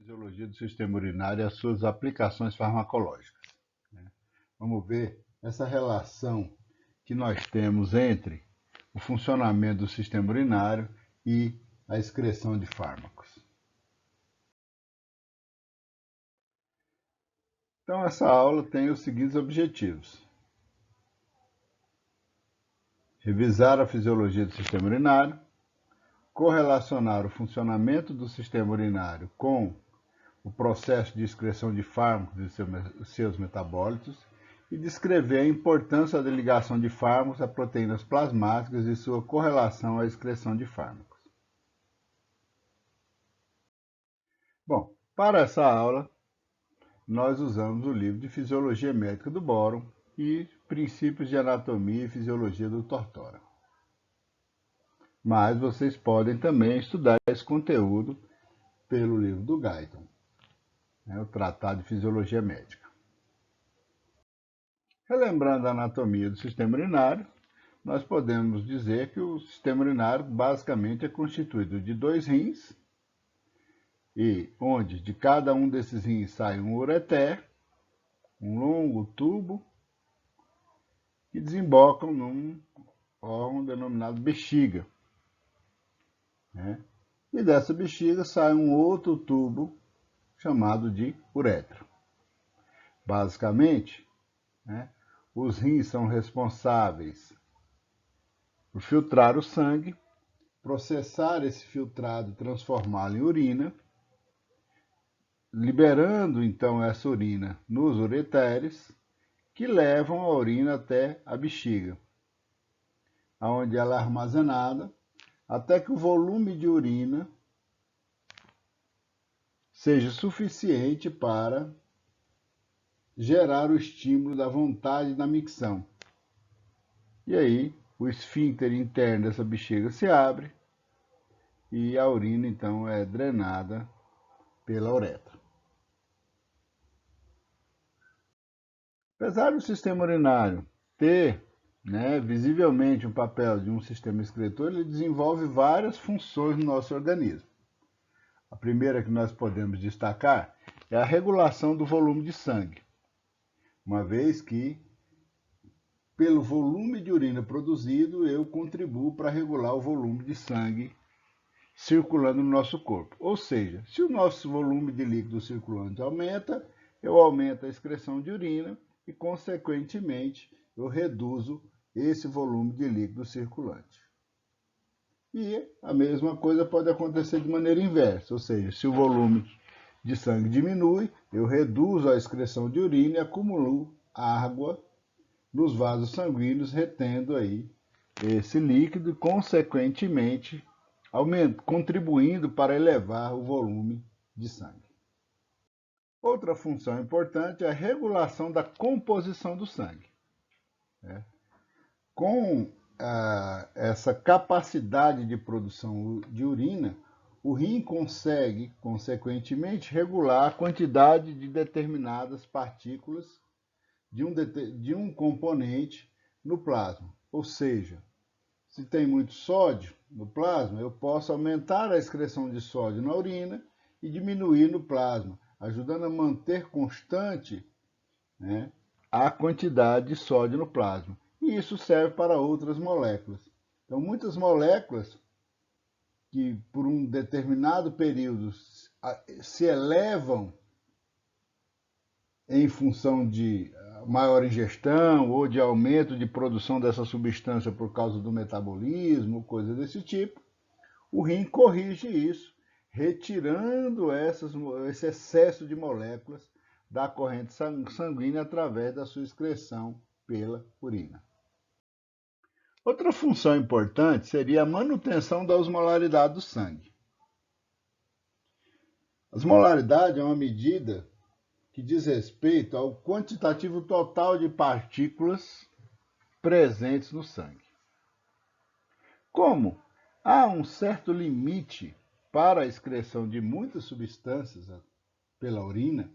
Fisiologia do sistema urinário e as suas aplicações farmacológicas. Vamos ver essa relação que nós temos entre o funcionamento do sistema urinário e a excreção de fármacos. Então, essa aula tem os seguintes objetivos: revisar a fisiologia do sistema urinário, correlacionar o funcionamento do sistema urinário com o processo de excreção de fármacos e seus metabólitos e descrever a importância da ligação de fármacos a proteínas plasmáticas e sua correlação à excreção de fármacos. Bom, para essa aula, nós usamos o livro de Fisiologia Médica do Bórum e Princípios de Anatomia e Fisiologia do Tortora. Mas vocês podem também estudar esse conteúdo pelo livro do Guyton, o Tratado de Fisiologia Médica. Relembrando a anatomia do sistema urinário, nós podemos dizer que o sistema urinário basicamente é constituído de 2 rins, e onde de cada um desses rins sai um ureter, um longo tubo, que desembocam num órgão denominado bexiga. E dessa bexiga sai um outro tubo chamado de uretra. Basicamente, os rins são responsáveis por filtrar o sangue, processar esse filtrado e transformá-lo em urina, liberando então essa urina nos ureteres, que levam a urina até a bexiga, onde ela é armazenada até que o volume de urina seja suficiente para gerar o estímulo da vontade da micção. E aí, o esfíncter interno dessa bexiga se abre e a urina, então, é drenada pela uretra. Apesar do sistema urinário ter, visivelmente um papel de um sistema excretor, ele desenvolve várias funções no nosso organismo. A primeira que nós podemos destacar é a regulação do volume de sangue, uma vez que, pelo volume de urina produzido, eu contribuo para regular o volume de sangue circulando no nosso corpo. Ou seja, se o nosso volume de líquido circulante aumenta, eu aumento a excreção de urina e, consequentemente, eu reduzo esse volume de líquido circulante. E a mesma coisa pode acontecer de maneira inversa, ou seja, se o volume de sangue diminui, eu reduzo a excreção de urina e acumulo água nos vasos sanguíneos, retendo aí esse líquido e, consequentemente, contribuindo para elevar o volume de sangue. Outra função importante é a regulação da composição do sangue. Com essa capacidade de produção de urina, o rim consegue, consequentemente, regular a quantidade de determinadas partículas de um componente no plasma. Ou seja, se tem muito sódio no plasma, eu posso aumentar a excreção de sódio na urina e diminuir no plasma, ajudando a manter constante a quantidade de sódio no plasma. E isso serve para outras moléculas. Então, muitas moléculas que por um determinado período se elevam em função de maior ingestão ou de aumento de produção dessa substância por causa do metabolismo, coisa desse tipo, o rim corrige isso, retirando esse excesso de moléculas da corrente sanguínea através da sua excreção pela urina. Outra função importante seria a manutenção da osmolaridade do sangue. A osmolaridade é uma medida que diz respeito ao quantitativo total de partículas presentes no sangue. Como há um certo limite para a excreção de muitas substâncias pela urina,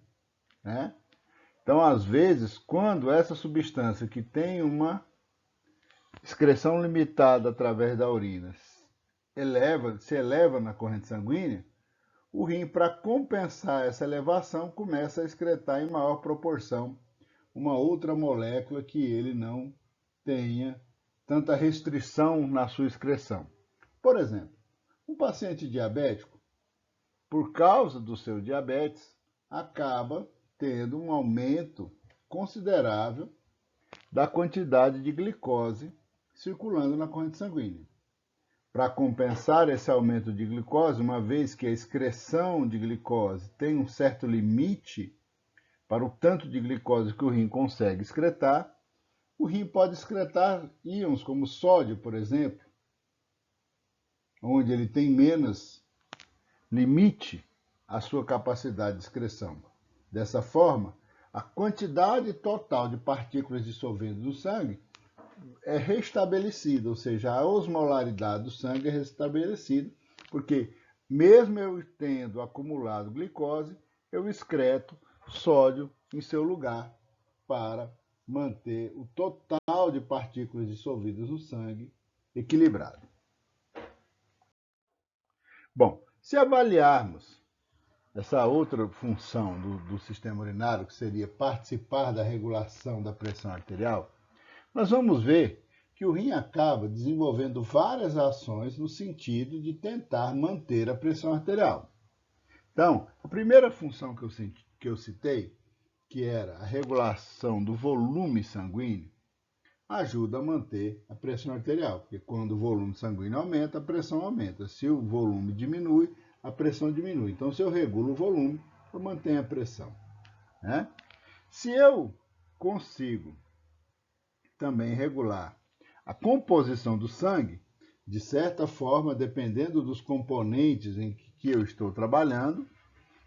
então, às vezes, quando essa substância que tem uma excreção limitada através da urina se eleva na corrente sanguínea, o rim, para compensar essa elevação, começa a excretar em maior proporção uma outra molécula que ele não tenha tanta restrição na sua excreção. Por exemplo, um paciente diabético, por causa do seu diabetes, acaba tendo um aumento considerável da quantidade de glicose circulando na corrente sanguínea. Para compensar esse aumento de glicose, uma vez que a excreção de glicose tem um certo limite para o tanto de glicose que o rim consegue excretar, o rim pode excretar íons como sódio, por exemplo, onde ele tem menos limite à sua capacidade de excreção. Dessa forma, a quantidade total de partículas dissolvendo no sangue é restabelecida, ou seja, a osmolaridade do sangue é restabelecida, porque mesmo eu tendo acumulado glicose, eu excreto sódio em seu lugar para manter o total de partículas dissolvidas no sangue equilibrado. Bom, se avaliarmos essa outra função do sistema urinário, que seria participar da regulação da pressão arterial, nós vamos ver que o rim acaba desenvolvendo várias ações no sentido de tentar manter a pressão arterial. Então, a primeira função que eu citei, que era a regulação do volume sanguíneo, ajuda a manter a pressão arterial, porque quando o volume sanguíneo aumenta, a pressão aumenta. Se o volume diminui, a pressão diminui. Então, se eu regulo o volume, eu mantenho a pressão, né? Se eu consigo também regular a composição do sangue, de certa forma, dependendo dos componentes em que eu estou trabalhando,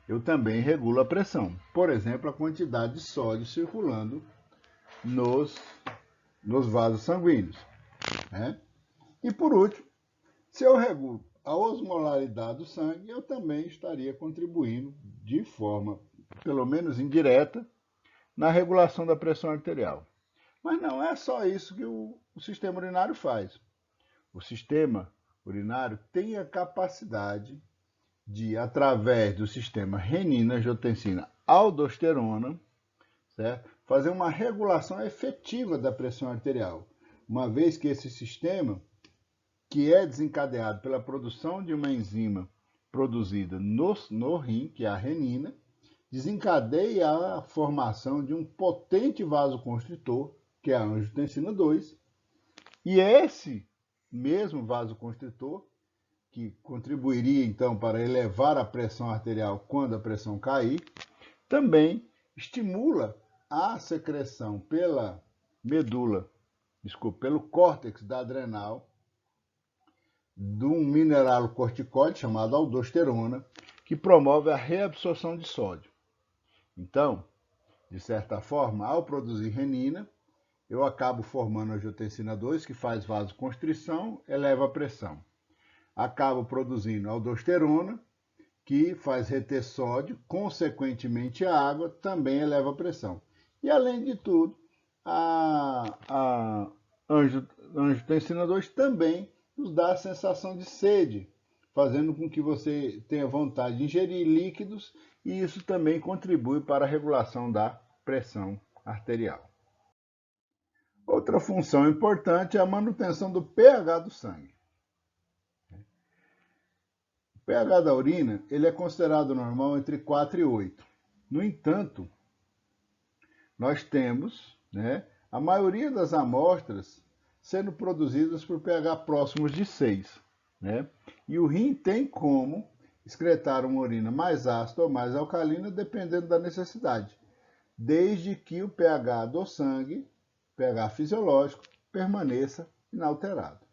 eu também regulo a pressão. Por exemplo, a quantidade de sódio circulando nos vasos sanguíneos, né? E por último, se eu regulo a osmolaridade do sangue, eu também estaria contribuindo de forma, pelo menos indireta, na regulação da pressão arterial. Mas não é só isso que o sistema urinário faz. O sistema urinário tem a capacidade de, através do sistema renina, angiotensina, aldosterona, certo? Fazer uma regulação efetiva da pressão arterial, uma vez que esse sistema, que é desencadeado pela produção de uma enzima produzida no rim, que é a renina, desencadeia a formação de um potente vasoconstritor, que é a angiotensina 2, e esse mesmo vasoconstritor, que contribuiria então para elevar a pressão arterial quando a pressão cair, também estimula a secreção pela pelo córtex da adrenal, de um mineralocorticoide chamado aldosterona, que promove a reabsorção de sódio. Então, de certa forma, ao produzir renina, eu acabo formando a angiotensina 2, que faz vasoconstrição, eleva a pressão. Acabo produzindo aldosterona, que faz reter sódio, consequentemente a água, também eleva a pressão. E além de tudo, a angiotensina 2 também nos dá a sensação de sede, fazendo com que você tenha vontade de ingerir líquidos, e isso também contribui para a regulação da pressão arterial. Outra função importante é a manutenção do pH do sangue. O pH da urina ele é considerado normal entre 4 e 8. No entanto, nós temos, a maioria das amostras sendo produzidas por pH próximos de 6. E o rim tem como excretar uma urina mais ácida ou mais alcalina, dependendo da necessidade, desde que o pH do sangue, pH fisiológico, permaneça inalterado.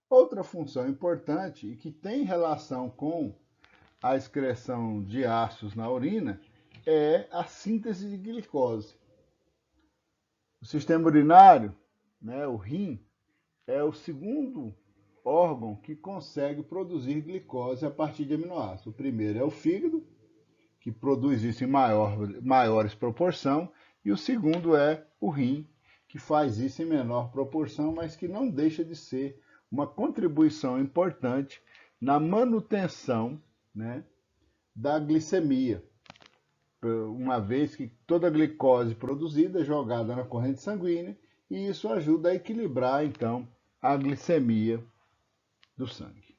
Outra função importante e que tem relação com a excreção de ácidos na urina é a síntese de glicose. O sistema urinário, o rim, é o segundo órgão que consegue produzir glicose a partir de aminoácidos. O primeiro é o fígado, que produz isso em maiores proporção, e o segundo é o rim, que faz isso em menor proporção, mas que não deixa de ser uma contribuição importante na manutenção, né, da glicemia, uma vez que toda a glicose produzida é jogada na corrente sanguínea e isso ajuda a equilibrar, então, a glicemia do sangue.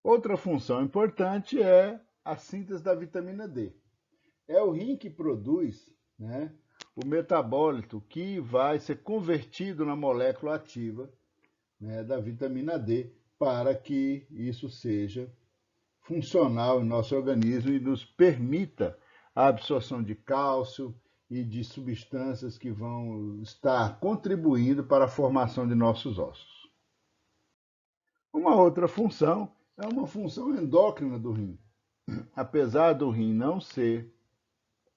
Outra função importante é a síntese da vitamina D. É o rim que produz, né, o metabólito que vai ser convertido na molécula ativa, né, da vitamina D para que isso seja funcional em nosso organismo e nos permita a absorção de cálcio e de substâncias que vão estar contribuindo para a formação de nossos ossos. Uma outra função é uma função endócrina do rim. Apesar do rim não ser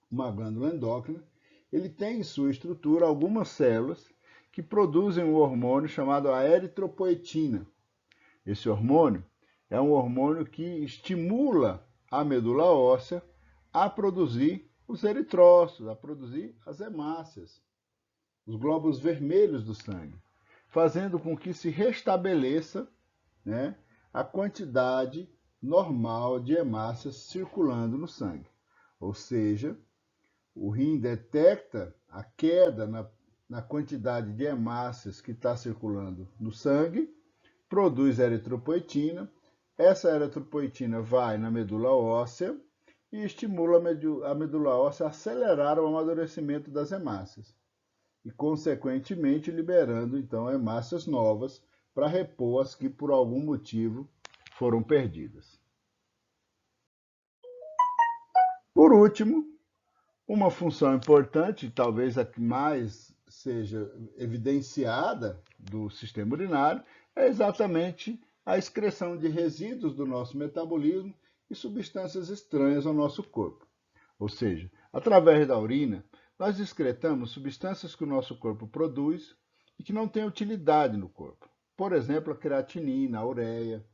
uma glândula endócrina, ele tem em sua estrutura algumas células que produzem um hormônio chamado a eritropoetina. Esse hormônio é um hormônio que estimula a medula óssea a produzir os eritrócitos, a produzir as hemácias, os glóbulos vermelhos do sangue, fazendo com que se restabeleça, né, a quantidade normal de hemácias circulando no sangue. Ou seja, o rim detecta a queda na quantidade de hemácias que está circulando no sangue, produz eritropoetina, essa eritropoetina vai na medula óssea e estimula a medula óssea a acelerar o amadurecimento das hemácias e, consequentemente, liberando, então, hemácias novas para repor as que, por algum motivo, foram perdidas. Por último, uma função importante, talvez a que mais seja evidenciada do sistema urinário, é exatamente a excreção de resíduos do nosso metabolismo e substâncias estranhas ao nosso corpo. Ou seja, através da urina, nós excretamos substâncias que o nosso corpo produz e que não têm utilidade no corpo. Por exemplo, a creatinina, a ureia.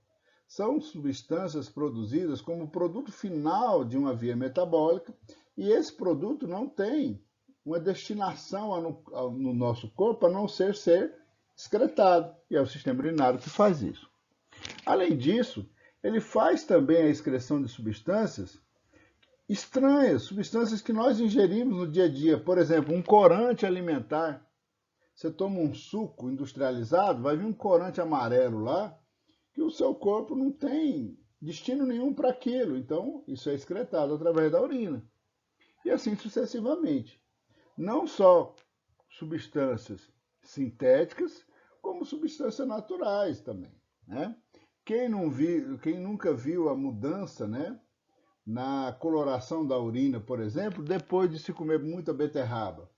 São substâncias produzidas como produto final de uma via metabólica e esse produto não tem uma destinação no nosso corpo a não ser excretado. E é o sistema urinário que faz isso. Além disso, ele faz também a excreção de substâncias estranhas, substâncias que nós ingerimos no dia a dia. Por exemplo, um corante alimentar. Você toma um suco industrializado, vai vir um corante amarelo lá, que o seu corpo não tem destino nenhum para aquilo. Então, isso é excretado através da urina. E assim sucessivamente. Não só substâncias sintéticas, como substâncias naturais também, né? Quem nunca viu a mudança, né, na coloração da urina, por exemplo, depois de se comer muita beterraba,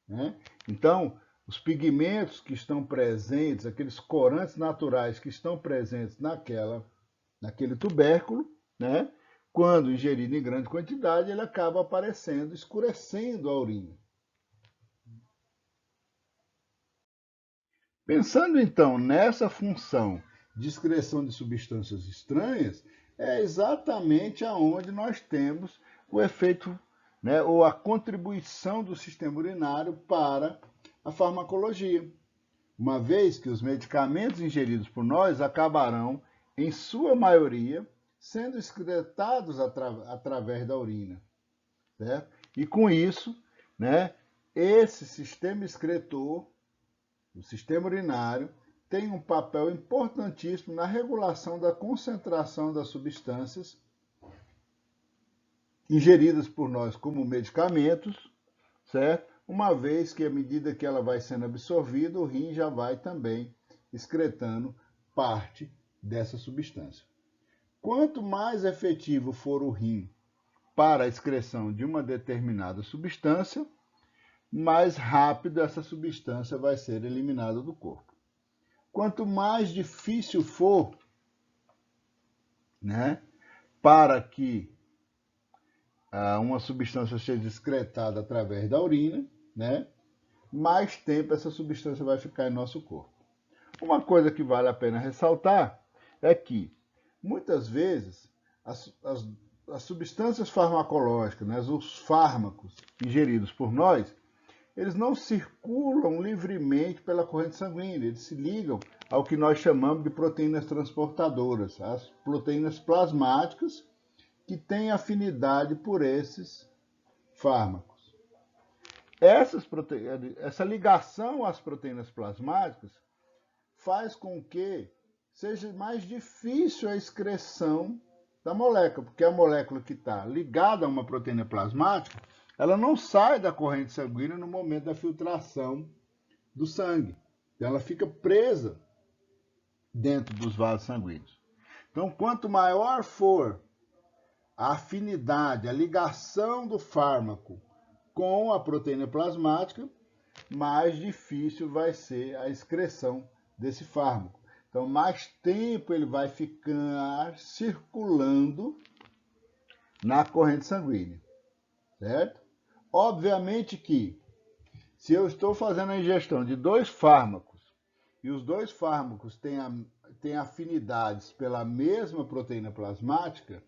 né? Então, os pigmentos que estão presentes, aqueles corantes naturais que estão presentes naquele tubérculo, né? Quando ingerido em grande quantidade, ele acaba aparecendo, escurecendo a urina. Pensando então nessa função de excreção de substâncias estranhas, é exatamente aonde nós temos o efeito, né, ou a contribuição do sistema urinário para a farmacologia, uma vez que os medicamentos ingeridos por nós acabarão, em sua maioria, sendo excretados através da urina, certo? E com isso, né, esse sistema excretor, o sistema urinário, tem um papel importantíssimo na regulação da concentração das substâncias ingeridas por nós como medicamentos, certo? Uma vez que, à medida que ela vai sendo absorvida, o rim já vai também excretando parte dessa substância. Quanto mais efetivo for o rim para a excreção de uma determinada substância, mais rápido essa substância vai ser eliminada do corpo. Quanto mais difícil for, né, para que uma substância seja excretada através da urina, né, mais tempo essa substância vai ficar em nosso corpo. Uma coisa que vale a pena ressaltar é que, muitas vezes, as substâncias farmacológicas, né, os fármacos ingeridos por nós, eles não circulam livremente pela corrente sanguínea, eles se ligam ao que nós chamamos de proteínas transportadoras, as proteínas plasmáticas que têm afinidade por esses fármacos. Essa ligação às proteínas plasmáticas faz com que seja mais difícil a excreção da molécula, porque a molécula que está ligada a uma proteína plasmática, ela não sai da corrente sanguínea no momento da filtração do sangue. Então, ela fica presa dentro dos vasos sanguíneos. Então, quanto maior for a afinidade, a ligação do fármaco com a proteína plasmática, mais difícil vai ser a excreção desse fármaco. Então, mais tempo ele vai ficar circulando na corrente sanguínea, certo? Obviamente que, se eu estou fazendo a ingestão de 2 fármacos, e os 2 fármacos têm afinidades pela mesma proteína plasmática,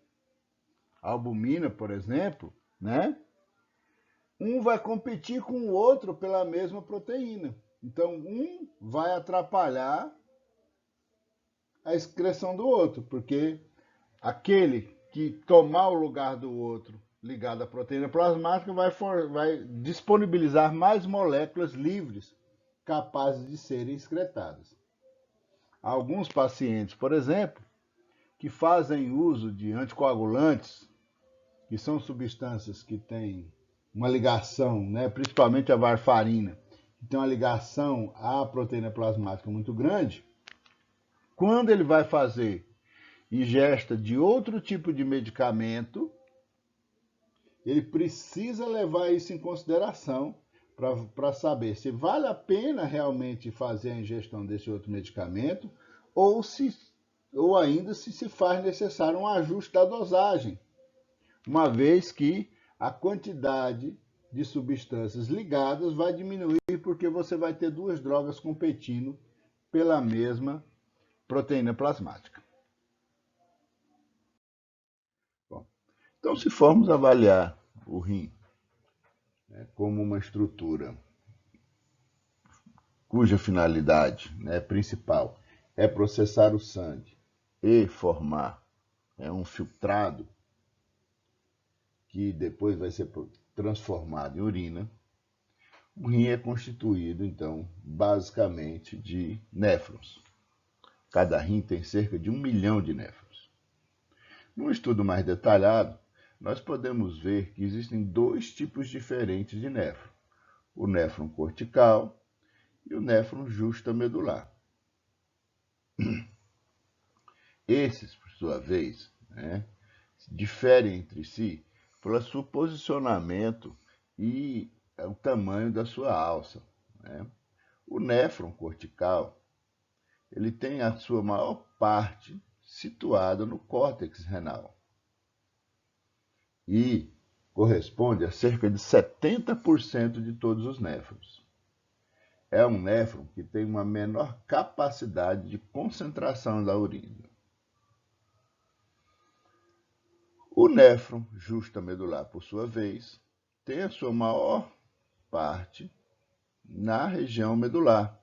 a albumina, por exemplo, né? Um vai competir com o outro pela mesma proteína. Então, um vai atrapalhar a excreção do outro, porque aquele que tomar o lugar do outro ligado à proteína plasmática vai disponibilizar mais moléculas livres capazes de serem excretadas. Alguns pacientes, por exemplo, que fazem uso de anticoagulantes, que são substâncias que têm uma ligação, né, principalmente a varfarina, que tem uma ligação à proteína plasmática muito grande, quando ele vai fazer ingesta de outro tipo de medicamento, ele precisa levar isso em consideração para saber se vale a pena realmente fazer a ingestão desse outro medicamento ou ainda se faz necessário um ajuste da dosagem, uma vez que a quantidade de substâncias ligadas vai diminuir porque você vai ter 2 drogas competindo pela mesma proteína plasmática. Bom, então, se formos avaliar o rim, né, como uma estrutura cuja finalidade, né, principal é processar o sangue e formar um filtrado que depois vai ser transformado em urina, o rim é constituído, então, basicamente de néfrons. Cada rim tem cerca de 1 milhão de néfrons. Num estudo mais detalhado, nós podemos ver que existem 2 tipos diferentes de néfron: o néfron cortical e o néfron justamedular. Esses, por sua vez, né, diferem entre si pelo seu posicionamento e o tamanho da sua alça, né? O néfron cortical, ele tem a sua maior parte situada no córtex renal e corresponde a cerca de 70% de todos os néfrons. É um néfron que tem uma menor capacidade de concentração da urina. O néfron justamedular, por sua vez, tem a sua maior parte na região medular,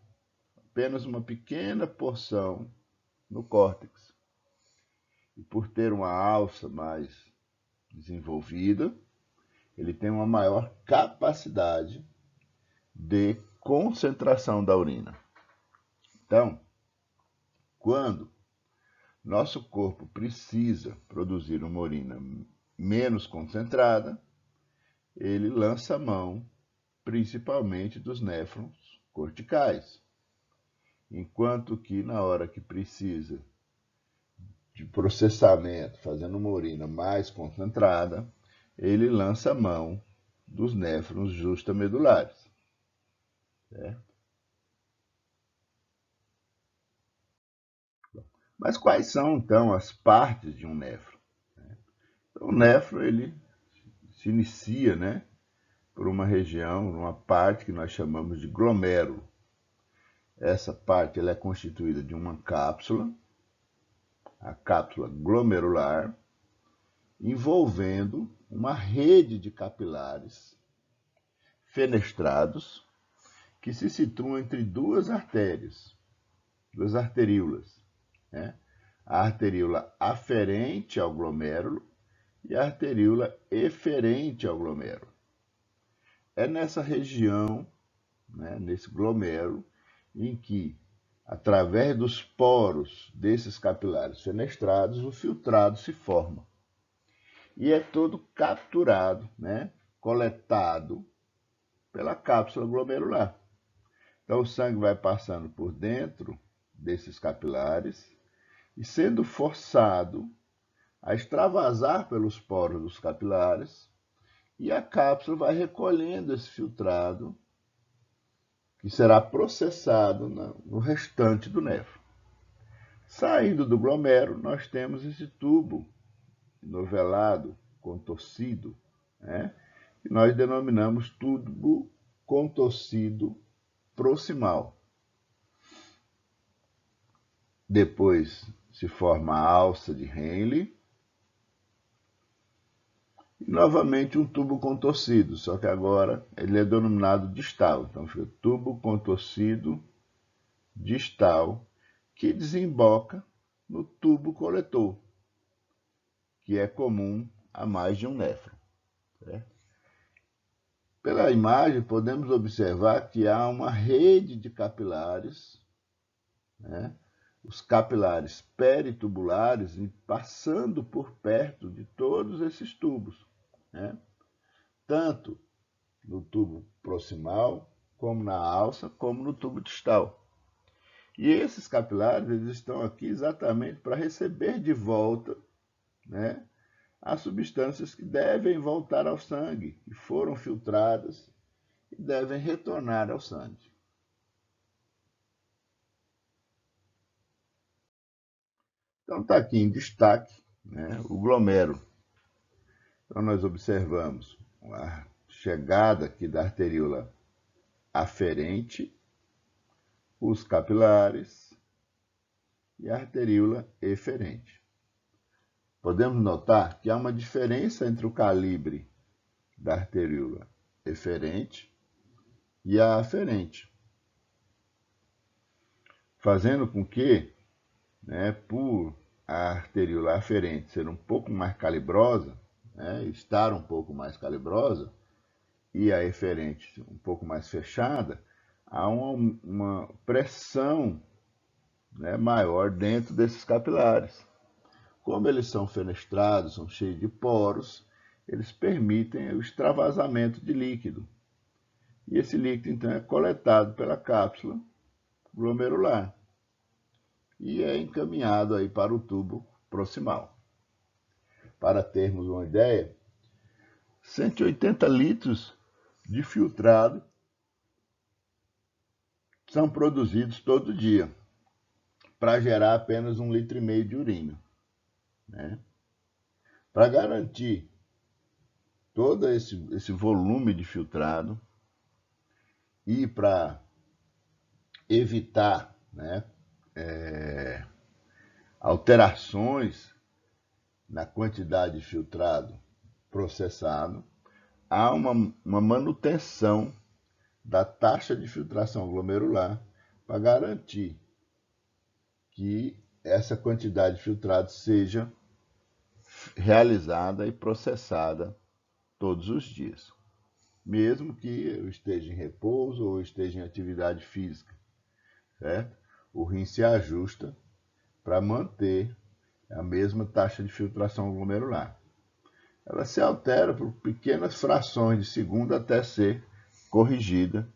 apenas uma pequena porção no córtex. E por ter uma alça mais desenvolvida, ele tem uma maior capacidade de concentração da urina. Então, quando nosso corpo precisa produzir uma urina menos concentrada, ele lança mão principalmente dos néfrons corticais, enquanto que na hora que precisa de processamento, fazendo uma urina mais concentrada, ele lança mão dos néfrons justamedulares. Certo? Mas quais são, então, as partes de um néfron? Então, o néfron ele se inicia, né, por uma região, uma parte que nós chamamos de glomérulo. Essa parte ela é constituída de uma cápsula, a cápsula glomerular, envolvendo uma rede de capilares fenestrados que se situam entre 2 artérias, duas arteríolas, né? A arteríola aferente ao glomérulo e a arteríola eferente ao glomérulo. É nessa região, né, nesse glomérulo, em que, através dos poros desses capilares fenestrados, o filtrado se forma. E é todo capturado, né, coletado pela cápsula glomerular. Então, o sangue vai passando por dentro desses capilares e sendo forçado a extravasar pelos poros dos capilares, e a cápsula vai recolhendo esse filtrado, que será processado no restante do néfron. Saindo do glomérulo, nós temos esse tubo novelado, contorcido, né, que nós denominamos tubo contorcido proximal. Depois se forma a alça de Henle, e novamente um tubo contorcido, só que agora ele é denominado distal. Então fica tubo contorcido distal, que desemboca no tubo coletor, que é comum a mais de um néfron. Certo? Pela imagem, podemos observar que há uma rede de capilares, né? Os capilares peritubulares passando por perto de todos esses tubos, né? Tanto no tubo proximal, como na alça, como no tubo distal. E esses capilares eles estão aqui exatamente para receber de volta, né, as substâncias que devem voltar ao sangue, que foram filtradas e devem retornar ao sangue. Então está aqui em destaque, né, o glomérulo. Então nós observamos a chegada aqui da arteríola aferente, os capilares e a arteríola eferente. Podemos notar que há uma diferença entre o calibre da arteríola eferente e a aferente, fazendo com que, né, por a arteríola aferente ser um pouco mais calibrosa, né, estar um pouco mais calibrosa, e a eferente um pouco mais fechada, há uma pressão, né, maior dentro desses capilares. Como eles são fenestrados, são cheios de poros, eles permitem o extravasamento de líquido. E esse líquido, então, é coletado pela cápsula glomerular e é encaminhado aí para o tubo proximal. Para termos uma ideia, 180 litros de filtrado são produzidos todo dia para gerar apenas 1,5 litro de urina, né? Para garantir todo esse volume de filtrado e para evitar, né, alterações na quantidade de filtrado processado, há uma manutenção da taxa de filtração glomerular para garantir que essa quantidade de filtrado seja realizada e processada todos os dias, mesmo que eu esteja em repouso ou esteja em atividade física, certo? O rim se ajusta para manter a mesma taxa de filtração glomerular. Ela se altera por pequenas frações de segundo até ser corrigida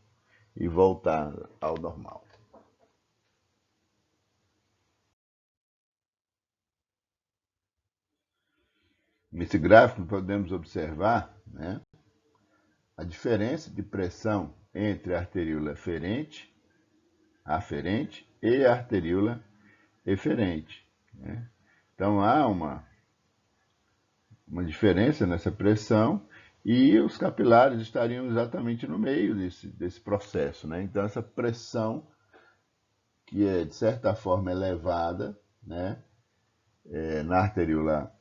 e voltar ao normal. Nesse gráfico podemos observar, né, a diferença de pressão entre a arteríola aferente e a arteríola eferente, né? Então há uma diferença nessa pressão e os capilares estariam exatamente no meio desse processo, né? Então essa pressão, que é de certa forma elevada, né, na arteríola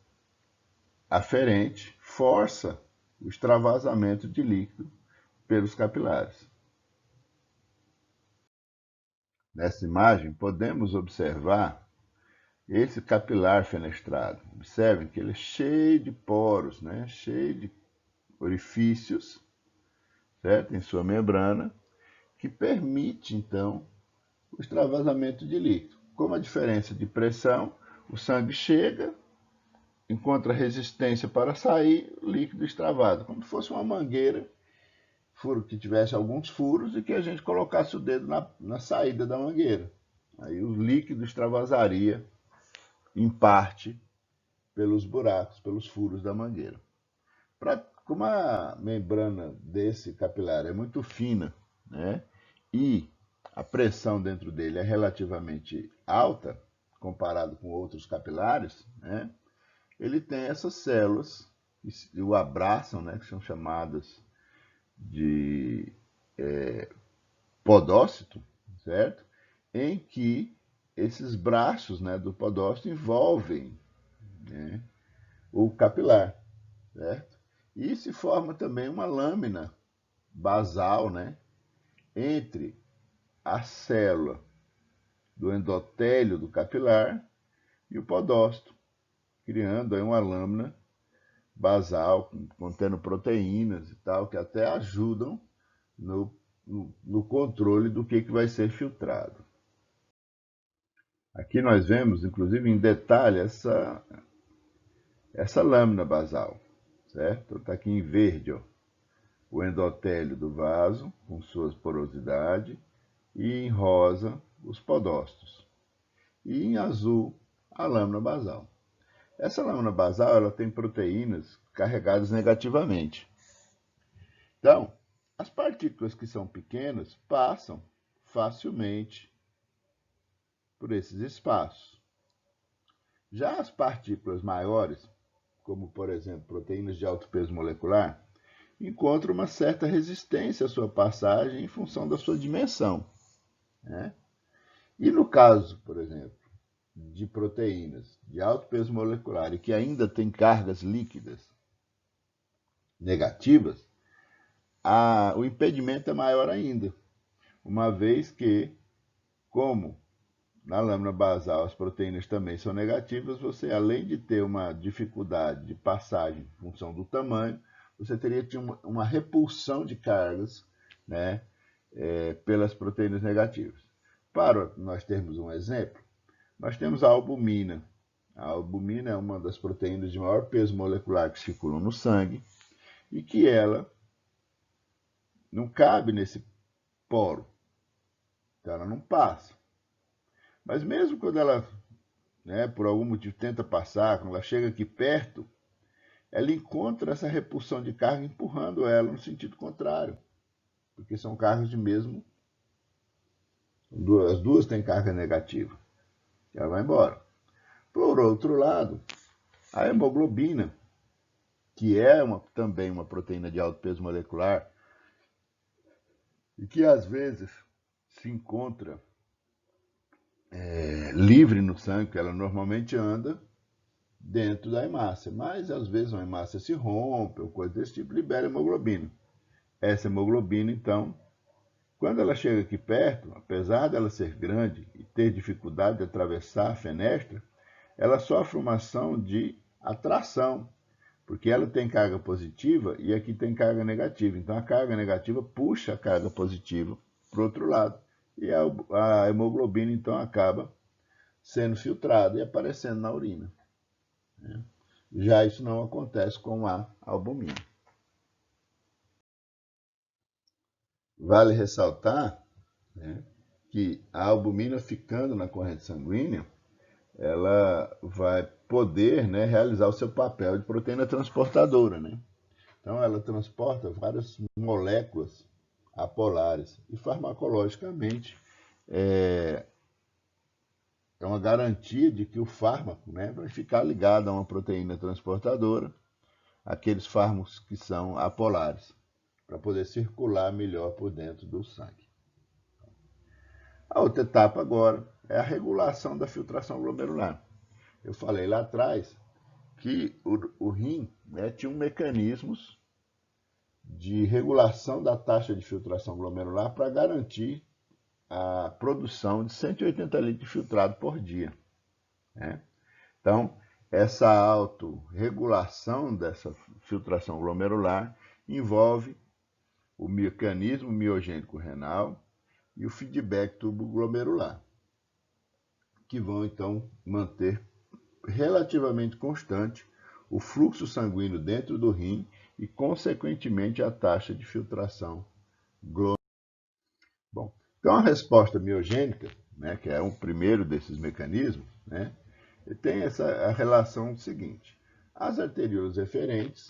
aferente, força o extravasamento de líquido pelos capilares. nessa imagem, podemos observar esse capilar fenestrado. Observem que ele é cheio de poros, né? Cheio de orifícios, certo? Em sua membrana, que permite, então, o extravasamento de líquido. Como a diferença de pressão, o sangue chega, encontra resistência para sair, o líquido extravado, como se fosse uma mangueira, furo que tivesse alguns furos e que a gente colocasse o dedo na saída da mangueira. Aí o líquido extravasaria, em parte, pelos buracos, pelos furos da mangueira. Como a membrana desse capilar é muito fina, né, e a pressão dentro dele é relativamente alta, comparado com outros capilares, né, ele tem essas células que o abraçam, né, que são chamadas de podócito, certo? Em que esses braços, né, do podócito envolvem, né, o capilar, certo? E se forma também uma lâmina basal, né, entre a célula do endotélio do capilar e o podócito, criando aí uma lâmina basal contendo proteínas e tal, que até ajudam no controle do que vai ser filtrado. Aqui nós vemos, inclusive, em detalhe essa lâmina basal, certo? Está aqui em verde, ó, o endotélio do vaso, com suas porosidades, e em rosa, os podócitos. E em azul, a lâmina basal. Essa lâmina basal ela tem proteínas carregadas negativamente. Então, as partículas que são pequenas passam facilmente por esses espaços. Já as partículas maiores, como por exemplo proteínas de alto peso molecular, encontram uma certa resistência à sua passagem em função da sua dimensão, né? E no caso, por exemplo, de proteínas de alto peso molecular e que ainda têm cargas líquidas negativas, o impedimento é maior ainda, uma vez que, como na lâmina basal as proteínas também são negativas, você, além de ter uma dificuldade de passagem em função do tamanho, você teria uma repulsão de cargas, né, pelas proteínas negativas. Para nós termos um exemplo, nós temos a albumina. A albumina é uma das proteínas de maior peso molecular que circulam no sangue e que ela não cabe nesse poro, então ela não passa. Mas mesmo quando ela, né, por algum motivo tenta passar, quando ela chega aqui perto, ela encontra essa repulsão de carga empurrando ela no sentido contrário, porque são cargas de mesmo, as duas têm carga negativa, ela vai embora. Por outro lado, a hemoglobina, que é também uma proteína de alto peso molecular e que às vezes se encontra livre no sangue, ela normalmente anda dentro da hemácia, mas às vezes uma hemácia se rompe ou coisa desse tipo, libera hemoglobina. Essa hemoglobina, então, quando ela chega aqui perto, apesar dela ser grande e ter dificuldade de atravessar a fenestra, ela sofre uma ação de atração, porque ela tem carga positiva e aqui tem carga negativa. Então a carga negativa puxa a carga positiva para o outro lado e a hemoglobina então acaba sendo filtrada e aparecendo na urina. Já isso não acontece com a albumina. Vale ressaltar, né, que a albumina ficando na corrente sanguínea, ela vai poder, né, realizar o seu papel de proteína transportadora, né? Então ela transporta várias moléculas apolares e farmacologicamente é uma garantia de que o fármaco, né, vai ficar ligado a uma proteína transportadora, aqueles fármacos que são apolares, para poder circular melhor por dentro do sangue. A outra etapa agora é a regulação da filtração glomerular. Eu falei lá atrás que o rim, né, tinha mecanismos de regulação da taxa de filtração glomerular para garantir a produção de 180 litros de filtrado por dia, né? Então, essa autorregulação dessa filtração glomerular envolve o mecanismo miogênico renal e o feedback tubo-glomerular, que vão então manter relativamente constante o fluxo sanguíneo dentro do rim e, consequentemente, a taxa de filtração glomerular. Bom, então a resposta miogênica, né, que é o primeiro desses mecanismos, né, tem a relação seguinte: as arteriolas eferentes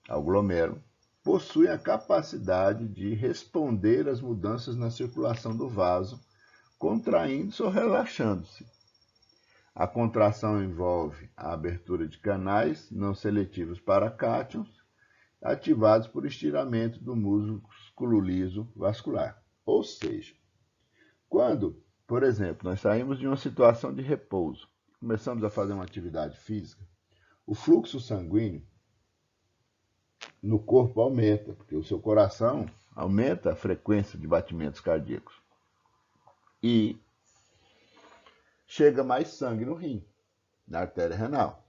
ao glomérulo possuem a capacidade de responder às mudanças na circulação do vaso, contraindo-se ou relaxando-se. A contração envolve a abertura de canais não seletivos para cátions, ativados por estiramento do músculo liso vascular. Ou seja, quando, por exemplo, nós saímos de uma situação de repouso, começamos a fazer uma atividade física, o fluxo sanguíneo no corpo aumenta, porque o seu coração aumenta a frequência de batimentos cardíacos. E chega mais sangue no rim, na artéria renal.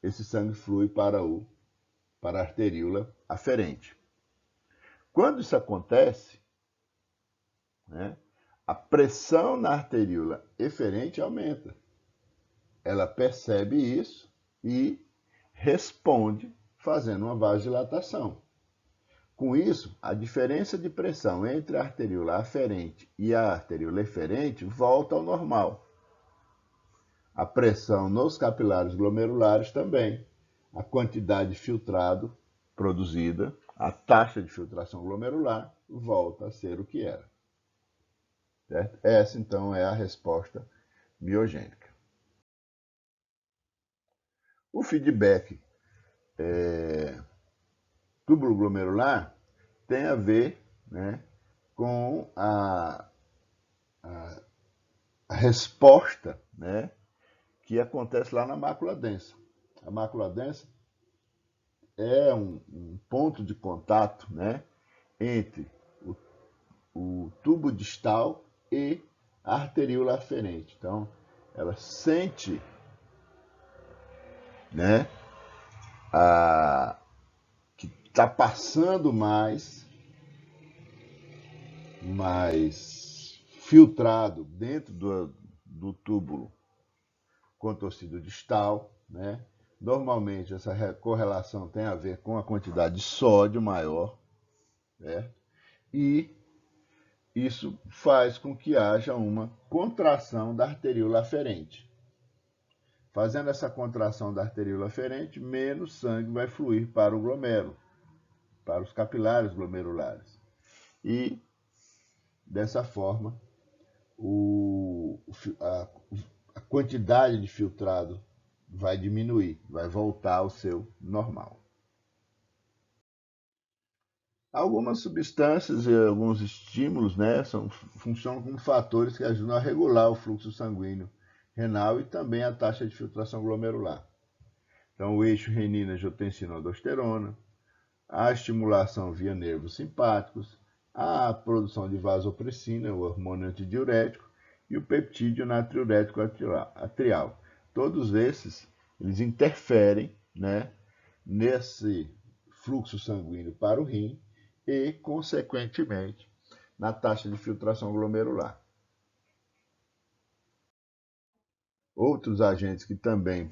Esse sangue flui para a arteríola aferente. Quando isso acontece, né, a pressão na arteríola eferente aumenta. Ela percebe isso e responde fazendo uma vasodilatação. Com isso, a diferença de pressão entre a arteríola aferente e a arteríola eferente volta ao normal. A pressão nos capilares glomerulares também. A quantidade de filtrado produzida, a taxa de filtração glomerular, volta a ser o que era. Certo? Essa, então, é a resposta miogênica. O feedback tubulo-glomerular tem a ver, né, com a resposta, né, que acontece lá na mácula densa. A mácula densa é um ponto de contato, né, entre o tubo distal e a arteríola aferente. Então, ela sente, né, que está passando mais filtrado dentro do túbulo contorcido distal, né? Normalmente essa correlação tem a ver com a quantidade de sódio maior, né? E isso faz com que haja uma contração da arteríola aferente. Fazendo essa contração da arteríola aferente, menos sangue vai fluir para o glomérulo, para os capilares glomerulares. E, dessa forma, a quantidade de filtrado vai diminuir, vai voltar ao seu normal. Algumas substâncias e alguns estímulos, né, funcionam como fatores que ajudam a regular o fluxo sanguíneo renal e também a taxa de filtração glomerular. Então, o eixo renina-angiotensina-aldosterona, a estimulação via nervos simpáticos, a produção de vasopressina, o hormônio antidiurético, e o peptídeo natriurético atrial. Todos esses, eles interferem, né, nesse fluxo sanguíneo para o rim e, consequentemente, na taxa de filtração glomerular. Outros agentes que também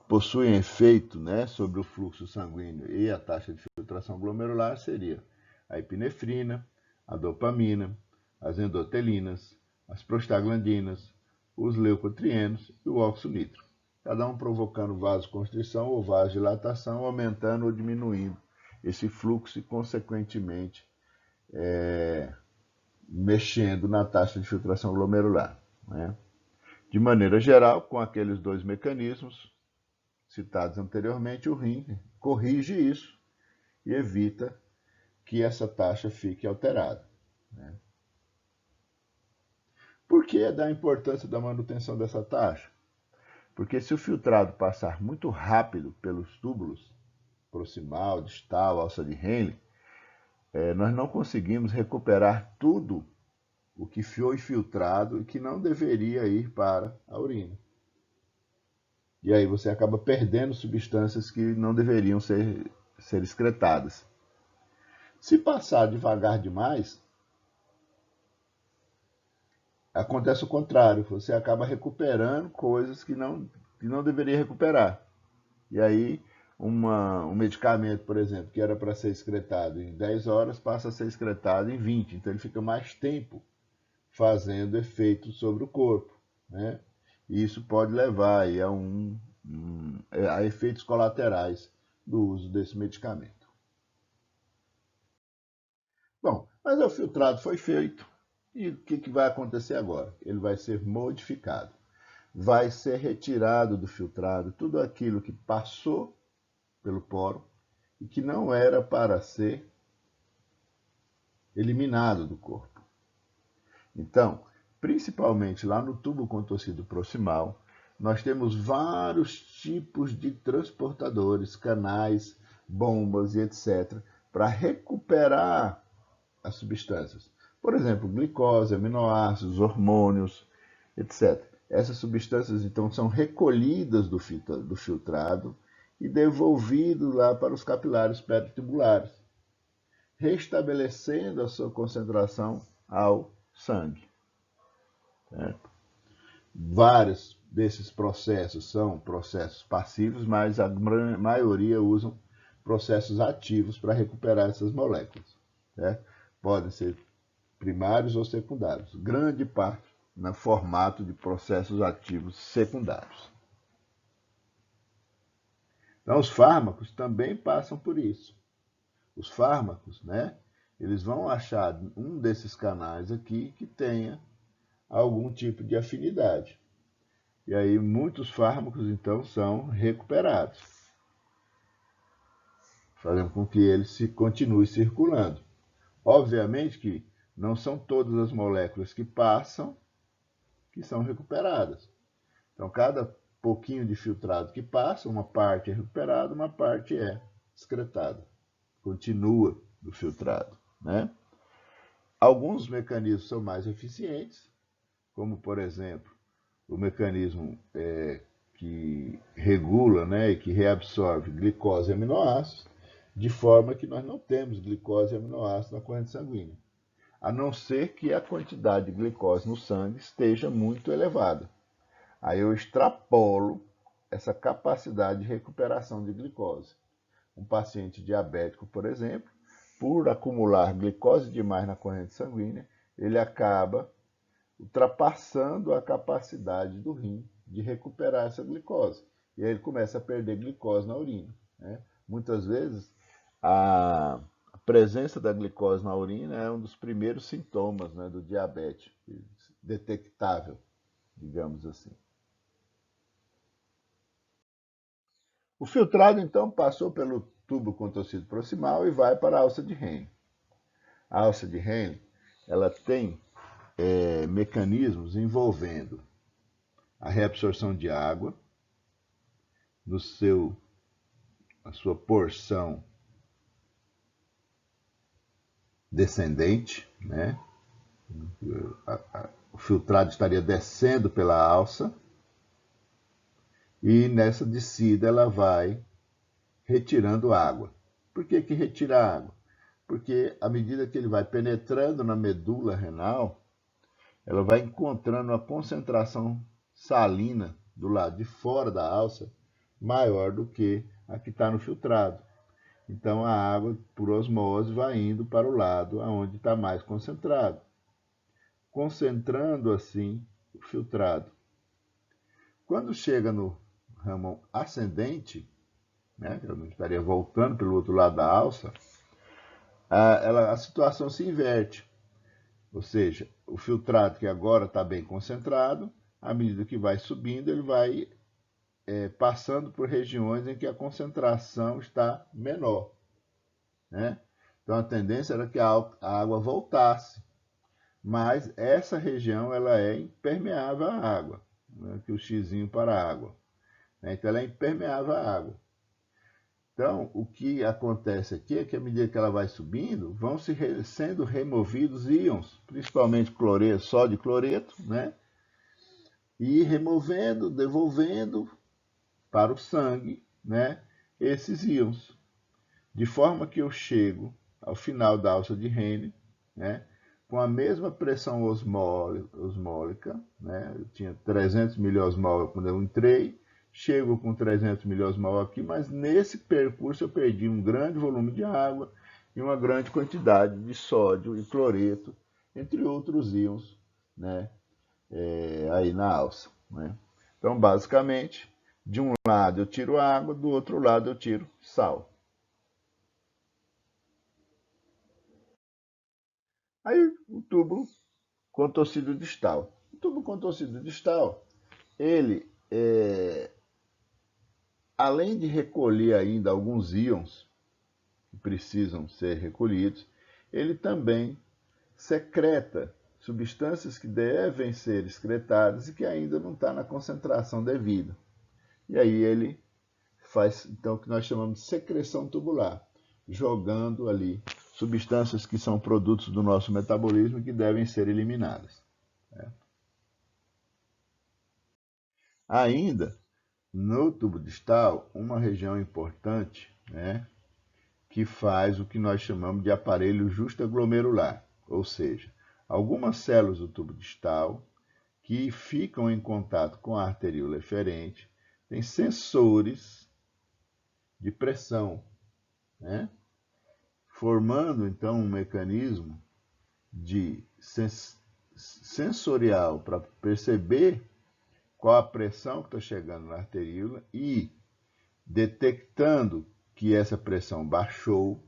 possuem efeito, né, sobre o fluxo sanguíneo e a taxa de filtração glomerular seria a epinefrina, a dopamina, as endotelinas, as prostaglandinas, os leucotrienos e o óxido nítrico, cada um provocando vasoconstrição ou vasodilatação, aumentando ou diminuindo esse fluxo e, consequentemente, mexendo na taxa de filtração glomerular, né? De maneira geral, com aqueles dois mecanismos citados anteriormente, o rim corrige isso e evita que essa taxa fique alterada, né? Por que da importância da manutenção dessa taxa? Porque se o filtrado passar muito rápido pelos túbulos, proximal, distal, alça de Henle, nós não conseguimos recuperar tudo o que foi filtrado e que não deveria ir para a urina. E aí você acaba perdendo substâncias que não deveriam ser excretadas. Se passar devagar demais, acontece o contrário, você acaba recuperando coisas que não deveria recuperar. E aí, um medicamento, por exemplo, que era para ser excretado em 10 horas, passa a ser excretado em 20. Então, ele fica mais tempo fazendo efeito sobre o corpo. Né? E isso pode levar aí a efeitos colaterais do uso desse medicamento. Bom, mas o filtrado foi feito. E o que vai acontecer agora? Ele vai ser modificado. Vai ser retirado do filtrado tudo aquilo que passou pelo poro e que não era para ser eliminado do corpo. Então, principalmente lá no tubo contorcido proximal, nós temos vários tipos de transportadores, canais, bombas e etc., para recuperar as substâncias. Por exemplo, glicose, aminoácidos, hormônios, etc. Essas substâncias, então, são recolhidas do filtrado e devolvidas lá para os capilares peritubulares, restabelecendo a sua concentração ao sangue. Certo? Vários desses processos são processos passivos, mas a maioria usam processos ativos para recuperar essas moléculas. Certo? Podem ser primários ou secundários. Grande parte no formato de processos ativos secundários. Então, os fármacos também passam por isso. Os fármacos, né, eles vão achar um desses canais aqui que tenha algum tipo de afinidade. E aí muitos fármacos, então, são recuperados, fazendo com que eles continuem circulando. Obviamente que não são todas as moléculas que passam que são recuperadas. Então, cada pouquinho de filtrado que passa, uma parte é recuperada, uma parte é excretada. Continua do filtrado. Né? Alguns mecanismos são mais eficientes, como, por exemplo, o mecanismo que regula, né, e que reabsorve glicose e aminoácidos, de forma que nós não temos glicose e aminoácidos na corrente sanguínea, a não ser que a quantidade de glicose no sangue esteja muito elevada. Aí eu extrapolo essa capacidade de recuperação de glicose. Um paciente diabético, por exemplo, por acumular glicose demais na corrente sanguínea, ele acaba ultrapassando a capacidade do rim de recuperar essa glicose. E aí ele começa a perder glicose na urina. Né? Muitas vezes, a presença da glicose na urina é um dos primeiros sintomas, né, do diabetes, detectável, digamos assim. O filtrado, então, passou pelo tubo contorcido proximal e vai para a alça de Henle. A alça de Henle, ela tem mecanismos envolvendo a reabsorção de água no a sua porção descendente, né? O filtrado estaria descendo pela alça e nessa descida ela vai retirando água. Por que retira água? Porque à medida que ele vai penetrando na medula renal, ela vai encontrando uma concentração salina do lado de fora da alça maior do que a que está no filtrado. Então a água, por osmose, vai indo para o lado onde está mais concentrado, concentrando assim o filtrado. Quando chega no ramo ascendente, né, eu não estaria voltando pelo outro lado da alça, a situação se inverte. Ou seja, o filtrado que agora está bem concentrado, à medida que vai subindo, ele vai passando por regiões em que a concentração está menor. Né? Então a tendência era que a água voltasse, mas essa região ela é impermeável à água, né? Que o xizinho para a água. Né? Então ela é impermeável à água. Então, o que acontece aqui é que, à medida que ela vai subindo, vão sendo removidos íons, principalmente cloreto, sódio e cloreto, né? E removendo, devolvendo para o sangue, né, esses íons. De forma que eu chego ao final da alça de Henle, né, com a mesma pressão osmólica, né, eu tinha 300 miliosmol quando eu entrei, chego com 300 miliosmol aqui, mas nesse percurso eu perdi um grande volume de água e uma grande quantidade de sódio e cloreto, entre outros íons, né, aí na alça. Né? Então, basicamente, de um lado eu tiro água, do outro lado eu tiro sal. Aí o tubo contorcido distal. O tubo contorcido distal, ele, além de recolher ainda alguns íons que precisam ser recolhidos, ele também secreta substâncias que devem ser excretadas e que ainda não está na concentração devida. E aí ele faz então o que nós chamamos de secreção tubular, jogando ali substâncias que são produtos do nosso metabolismo e que devem ser eliminadas. Né? Ainda, no tubo distal, uma região importante, né, que faz o que nós chamamos de aparelho justaglomerular, ou seja, algumas células do tubo distal que ficam em contato com a arteríola eferente têm sensores de pressão, né, formando então um mecanismo de sensorial para perceber qual a pressão que está chegando na arteríola e, detectando que essa pressão baixou,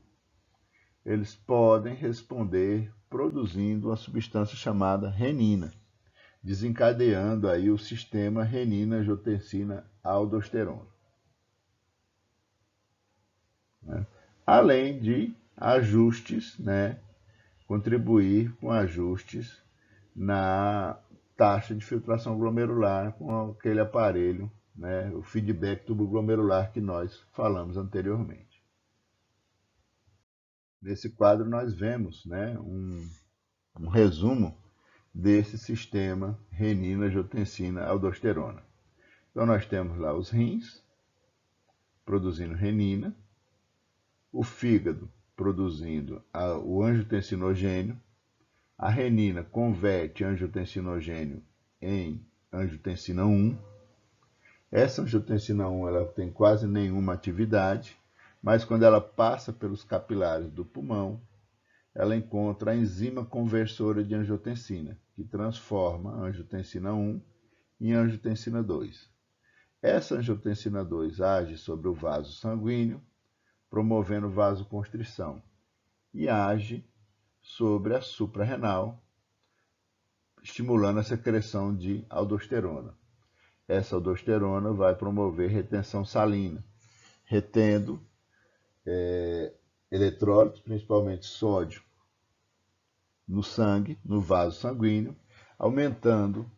eles podem responder produzindo uma substância chamada renina, desencadeando aí o sistema renina-angiotensina-aldosterona. Né? Além de ajustes, né, contribuir com ajustes na taxa de filtração glomerular com aquele aparelho, né, o feedback tuboglomerular que nós falamos anteriormente. Nesse quadro nós vemos, né, um resumo desse sistema renina-angiotensina-aldosterona. Então nós temos lá os rins produzindo renina, o fígado produzindo o angiotensinogênio, a renina converte angiotensinogênio em angiotensina 1. Essa angiotensina 1 ela tem quase nenhuma atividade, mas quando ela passa pelos capilares do pulmão, ela encontra a enzima conversora de angiotensina, que transforma a angiotensina 1 em angiotensina 2. Essa angiotensina 2 age sobre o vaso sanguíneo, promovendo vasoconstrição, e age sobre a suprarrenal, estimulando a secreção de aldosterona. Essa aldosterona vai promover retenção salina, retendo eletrólitos, principalmente sódio, no sangue, no vaso sanguíneo, aumentando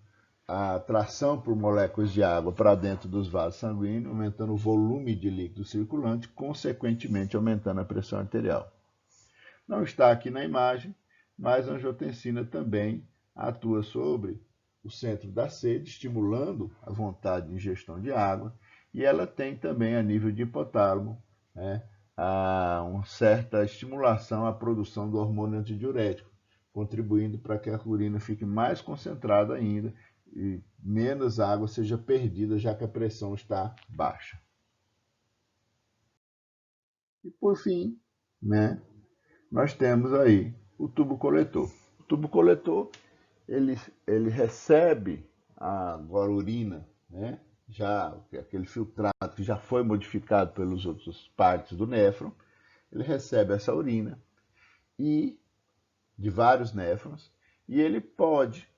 a atração por moléculas de água para dentro dos vasos sanguíneos, aumentando o volume de líquido circulante, consequentemente aumentando a pressão arterial. Não está aqui na imagem, mas a angiotensina também atua sobre o centro da sede, estimulando a vontade de ingestão de água, e ela tem também, a nível de hipotálamo, né, uma certa estimulação à produção do hormônio antidiurético, contribuindo para que a urina fique mais concentrada ainda e menos água seja perdida, já que a pressão está baixa. E por fim, né, nós temos aí o tubo coletor. O tubo coletor, ele recebe agora a urina, né, já aquele filtrado que já foi modificado pelas outras partes do néfron, ele recebe essa urina e de vários néfrons e ele pode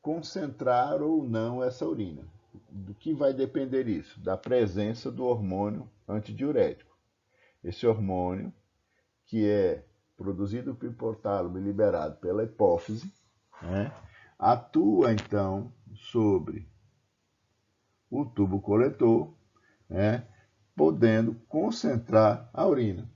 concentrar ou não essa urina. Do que vai depender isso? Da presença do hormônio antidiurético. Esse hormônio, que é produzido pelo hipotálamo e liberado pela hipófise, né, atua então sobre o tubo coletor, né, podendo concentrar a urina,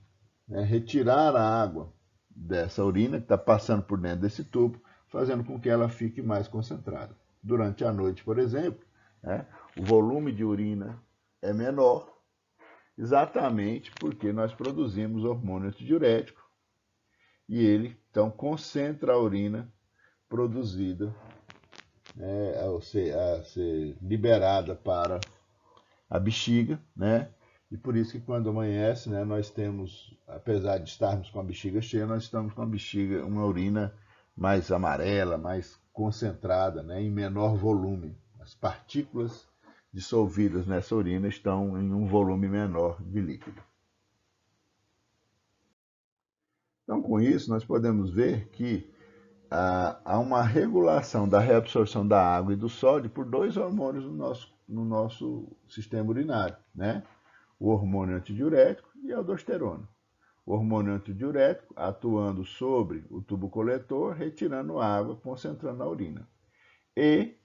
né? Retirar a água dessa urina que está passando por dentro desse tubo, fazendo com que ela fique mais concentrada. Durante a noite, por exemplo, né, o volume de urina é menor, exatamente porque nós produzimos hormônio antidiurético e ele, então, concentra a urina produzida, né, a ser liberada para a bexiga, né? E por isso que quando amanhece, né, nós temos, apesar de estarmos com a bexiga cheia, nós estamos com a bexiga, uma urina mais amarela, mais concentrada, né, em menor volume. As partículas dissolvidas nessa urina estão em um volume menor de líquido. Então, com isso, nós podemos ver que há uma regulação da reabsorção da água e do sódio por dois hormônios no nosso sistema urinário, né? O hormônio antidiurético e a aldosterona. O hormônio antidiurético atuando sobre o tubo coletor, retirando água, concentrando na urina. E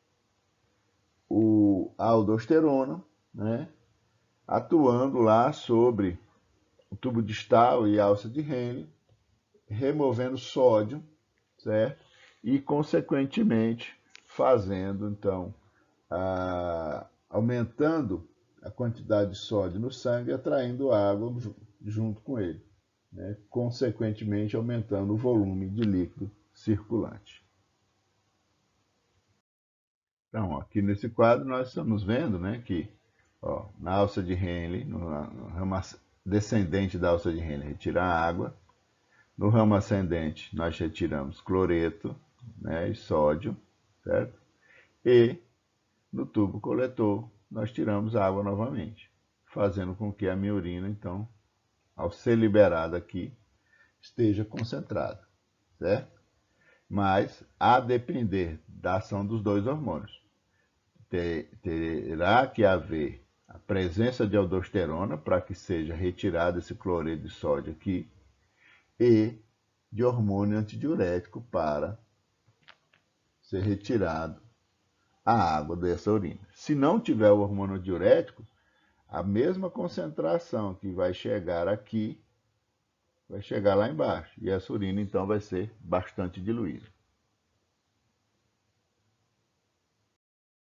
a aldosterona, né, atuando lá sobre o tubo distal e a alça de Henle, removendo sódio, certo? E, consequentemente, fazendo, então, aumentando a quantidade de sódio no sangue, atraindo água junto com ele, né? Consequentemente, aumentando o volume de líquido circulante. Então, aqui nesse quadro, nós estamos vendo, né, que na alça de Henle, no ramo descendente da alça de Henle, retira a água. No ramo ascendente, nós retiramos cloreto, né, e sódio, certo? E no tubo coletor, nós tiramos água novamente, fazendo com que a minha urina, então, ao ser liberada aqui, esteja concentrada, certo? Mas, a depender da ação dos dois hormônios, terá que haver a presença de aldosterona para que seja retirado esse cloreto de sódio aqui, e de hormônio antidiurético para ser retirado a água dessa urina. Se não tiver o hormônio diurético, a mesma concentração que vai chegar aqui, vai chegar lá embaixo. E essa urina, então, vai ser bastante diluída.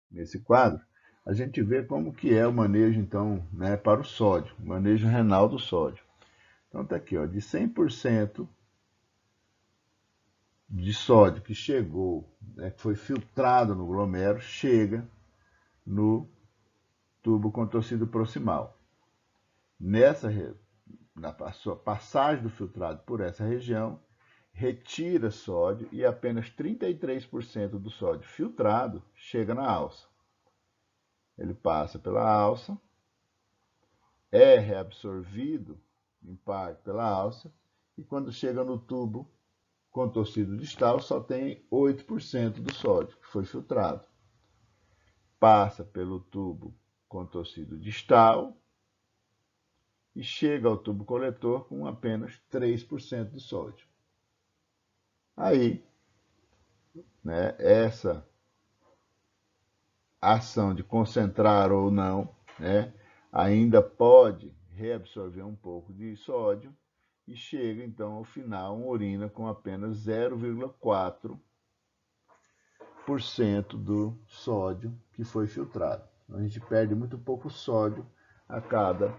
Nesse quadro, a gente vê como que é o manejo, então, né, para o sódio, o manejo renal do sódio. Então, está aqui, de 100% de sódio que chegou, né, que foi filtrado no glomérulo, chega no tubo contorcido proximal. Na passagem do filtrado por essa região, retira sódio e apenas 33% do sódio filtrado chega na alça. Ele passa pela alça, é reabsorvido em parte pela alça, e quando chega no tubo contorcido distal, só tem 8% do sódio que foi filtrado. Passa pelo tubo contorcido distal e chega ao tubo coletor com apenas 3% de sódio. Aí, né, essa ação de concentrar ou não, né, ainda pode reabsorver um pouco de sódio e chega, então, ao final, uma urina com apenas 0,4% do sódio que foi filtrado. Então, a gente perde muito pouco sódio a cada,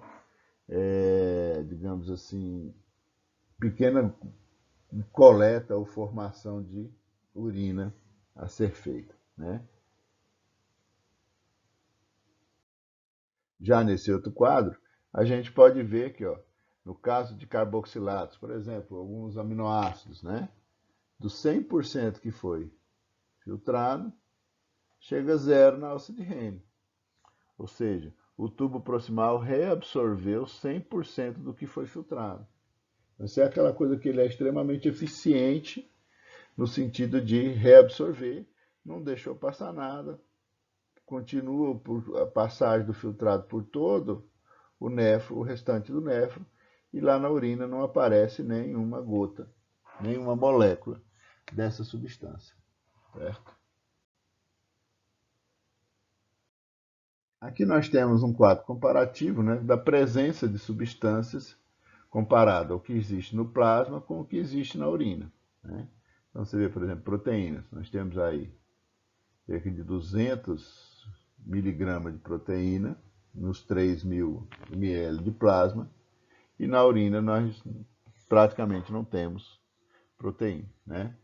digamos assim, pequena coleta ou formação de urina a ser feita, né? Já nesse outro quadro, a gente pode ver que, no caso de carboxilatos, por exemplo, alguns aminoácidos, né? Do 100% que foi filtrado, chega a zero na alça de Henle. Ou seja, o tubo proximal reabsorveu 100% do que foi filtrado. Essa é aquela coisa que ele é extremamente eficiente no sentido de reabsorver, não deixou passar nada, continua a passagem do filtrado por todo o nefro, o restante do nefro, e lá na urina não aparece nenhuma gota, nenhuma molécula dessa substância, certo? Aqui nós temos um quadro comparativo, né, da presença de substâncias comparado ao que existe no plasma com o que existe na urina, né? Então você vê, por exemplo, proteínas. Nós temos aí cerca de 200 miligramas de proteína nos 3.000 ml de plasma, e na urina nós praticamente não temos proteína, né?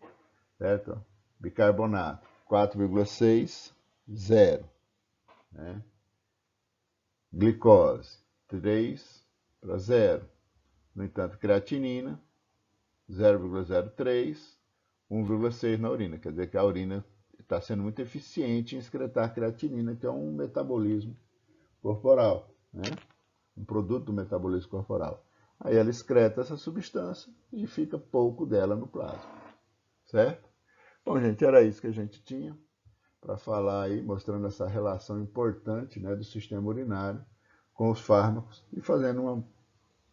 Certo? Bicarbonato, 4,6, 0. Né? Glicose, 3 para 0. No entanto, creatinina, 0,03, 1,6 na urina. Quer dizer que a urina está sendo muito eficiente em excretar creatinina, que é um metabolismo corporal, né? Um produto do metabolismo corporal. Aí ela excreta essa substância e fica pouco dela no plasma, certo? Bom, gente, era isso que a gente tinha para falar aí, mostrando essa relação importante, né, do sistema urinário com os fármacos e fazendo uma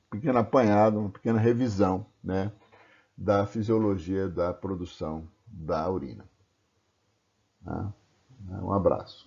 pequena apanhada, uma pequena revisão, né, da fisiologia da produção da urina. Tá? Um abraço.